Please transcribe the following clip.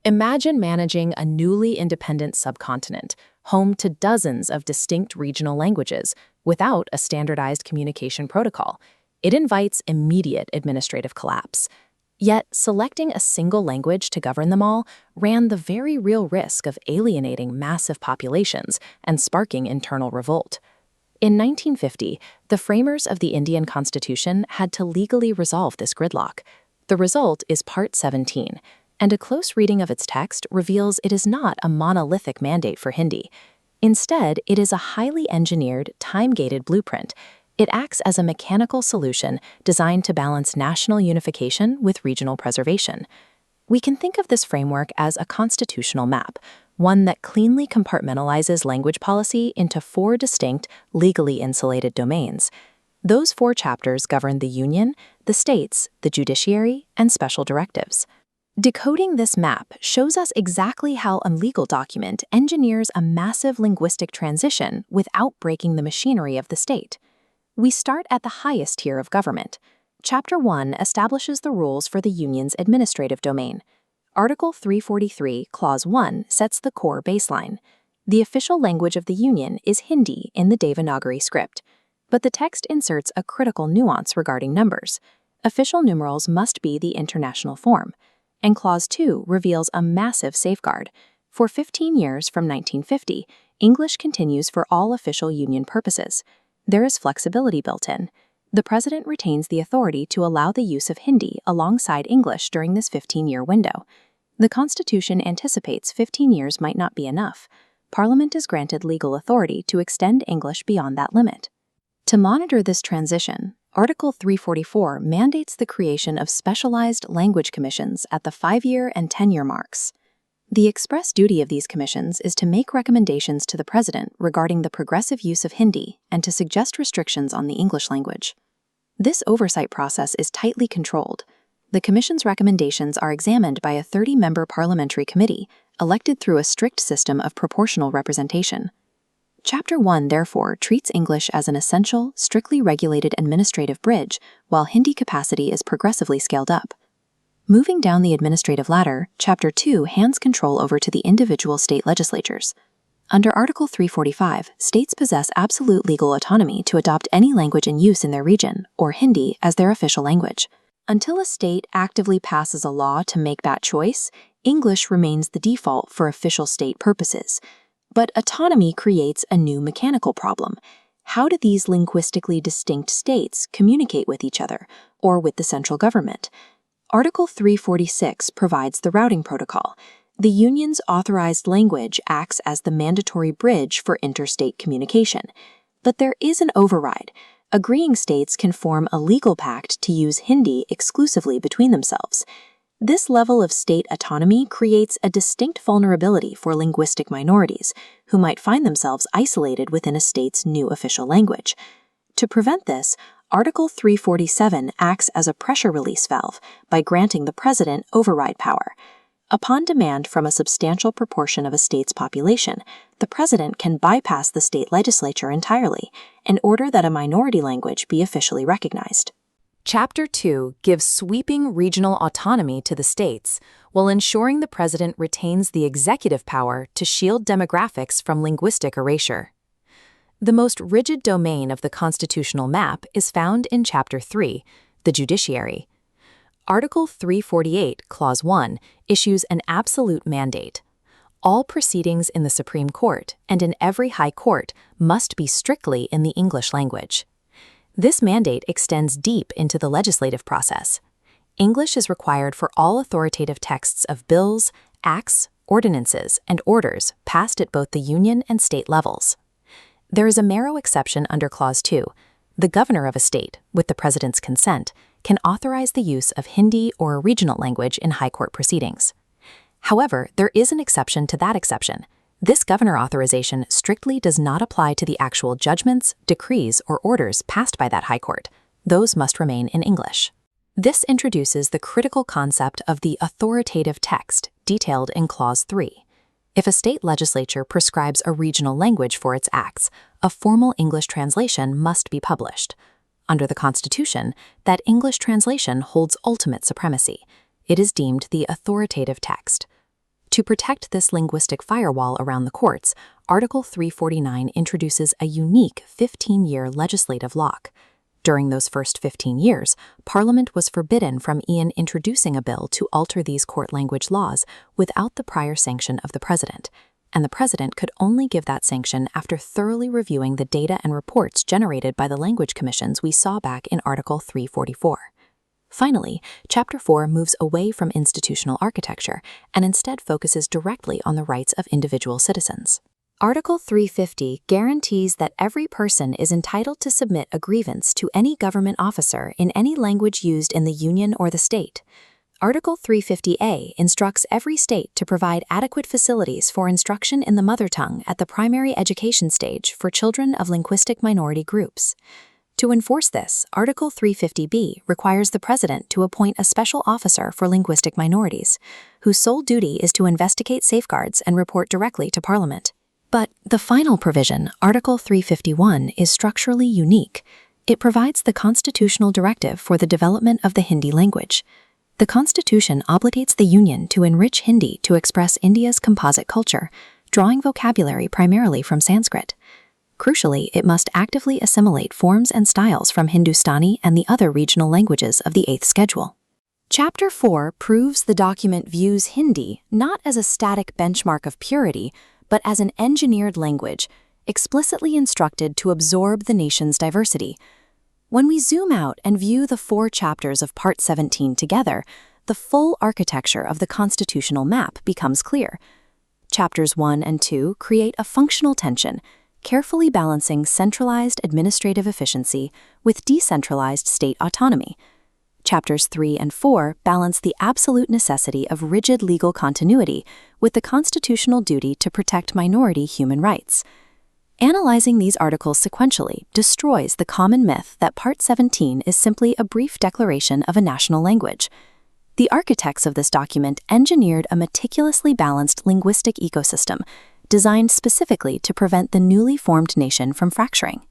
Imagine managing a newly independent subcontinent, home to dozens of distinct regional languages, without a standardized communication protocol. It invites immediate administrative collapse. Yet, selecting a single language to govern them all ran the very real risk of alienating massive populations and sparking internal revolt. In 1950, the framers of the Indian Constitution had to legally resolve this gridlock. The result is Part 17, and a close reading of its text reveals it is not a monolithic mandate for Hindi. Instead, it is a highly engineered, time-gated blueprint. It acts as a mechanical solution designed to balance national unification with regional preservation. We can think of this framework as a constitutional map, one that cleanly compartmentalizes language policy into 4 distinct, legally insulated domains. Those 4 chapters govern the union, the states, the judiciary, and special directives. Decoding this map shows us exactly how a legal document engineers a massive linguistic transition without breaking the machinery of the state. We start at the highest tier of government. Chapter 1 establishes the rules for the Union's administrative domain. Article 343, Clause 1 sets the core baseline. The official language of the Union is Hindi in the Devanagari script, but the text inserts a critical nuance regarding numbers. Official numerals must be the international form. And Clause 2 reveals a massive safeguard. For 15 years from 1950, English continues for all official Union purposes. There is flexibility built in. The President retains the authority to allow the use of Hindi alongside English during this 15-year window. The Constitution anticipates 15 years might not be enough. Parliament is granted legal authority to extend English beyond that limit. To monitor this transition, Article 344 mandates the creation of specialized language commissions at the 5-year and 10-year marks. The express duty of these commissions is to make recommendations to the President regarding the progressive use of Hindi and to suggest restrictions on the English language. This oversight process is tightly controlled. The Commission's recommendations are examined by a 30-member parliamentary committee, elected through a strict system of proportional representation. Chapter 1, therefore, treats English as an essential, strictly regulated administrative bridge, while Hindi capacity is progressively scaled up. Moving down the administrative ladder, Chapter 2 hands control over to the individual state legislatures. Under Article 345, states possess absolute legal autonomy to adopt any language in use in their region, or Hindi, as their official language. Until a state actively passes a law to make that choice, English remains the default for official state purposes. But autonomy creates a new mechanical problem. How do these linguistically distinct states communicate with each other, or with the central government? Article 346 provides the routing protocol. The Union's authorized language acts as the mandatory bridge for interstate communication. But there is an override. Agreeing states can form a legal pact to use Hindi exclusively between themselves. This level of state autonomy creates a distinct vulnerability for linguistic minorities, who might find themselves isolated within a state's new official language. To prevent this, Article 347 acts as a pressure release valve by granting the President override power. Upon demand from a substantial proportion of a state's population, the President can bypass the state legislature entirely and order that a minority language be officially recognized. Chapter 2 gives sweeping regional autonomy to the states, while ensuring the President retains the executive power to shield demographics from linguistic erasure. The most rigid domain of the constitutional map is found in Chapter 3, the judiciary. Article 348, Clause 1, issues an absolute mandate. All proceedings in the Supreme Court and in every high court must be strictly in the English language. This mandate extends deep into the legislative process. English is required for all authoritative texts of bills, acts, ordinances, and orders passed at both the Union and state levels. There is a narrow exception under Clause 2. The governor of a state, with the President's consent, can authorize the use of Hindi or a regional language in high court proceedings. However, there is an exception to that exception. This governor authorization strictly does not apply to the actual judgments, decrees, or orders passed by that high court. Those must remain in English. This introduces the critical concept of the authoritative text, detailed in Clause 3. If a state legislature prescribes a regional language for its acts, a formal English translation must be published. Under the Constitution, that English translation holds ultimate supremacy. It is deemed the authoritative text. To protect this linguistic firewall around the courts, Article 349 introduces a unique 15-year legislative lock. During those first 15 years, Parliament was forbidden from introducing a bill to alter these court language laws without the prior sanction of the President, and the President could only give that sanction after thoroughly reviewing the data and reports generated by the language commissions we saw back in Article 344. Finally, Chapter 4 moves away from institutional architecture and instead focuses directly on the rights of individual citizens. Article 350 guarantees that every person is entitled to submit a grievance to any government officer in any language used in the Union or the state. Article 350A instructs every state to provide adequate facilities for instruction in the mother tongue at the primary education stage for children of linguistic minority groups. To enforce this, Article 350B requires the President to appoint a special officer for linguistic minorities, whose sole duty is to investigate safeguards and report directly to Parliament. But the final provision, Article 351, is structurally unique. It provides the constitutional directive for the development of the Hindi language. The Constitution obligates the Union to enrich Hindi to express India's composite culture, drawing vocabulary primarily from Sanskrit. Crucially, it must actively assimilate forms and styles from Hindustani and the other regional languages of the 8th Schedule. Chapter 4 proves the document views Hindi not as a static benchmark of purity, but as an engineered language, explicitly instructed to absorb the nation's diversity. When we zoom out and view the 4 chapters of Part 17 together, the full architecture of the constitutional map becomes clear. Chapters 1 and 2 create a functional tension, carefully balancing centralized administrative efficiency with decentralized state autonomy. Chapters 3 and 4 balance the absolute necessity of rigid legal continuity with the constitutional duty to protect minority human rights. Analyzing these articles sequentially destroys the common myth that Part 17 is simply a brief declaration of a national language. The architects of this document engineered a meticulously balanced linguistic ecosystem, designed specifically to prevent the newly formed nation from fracturing.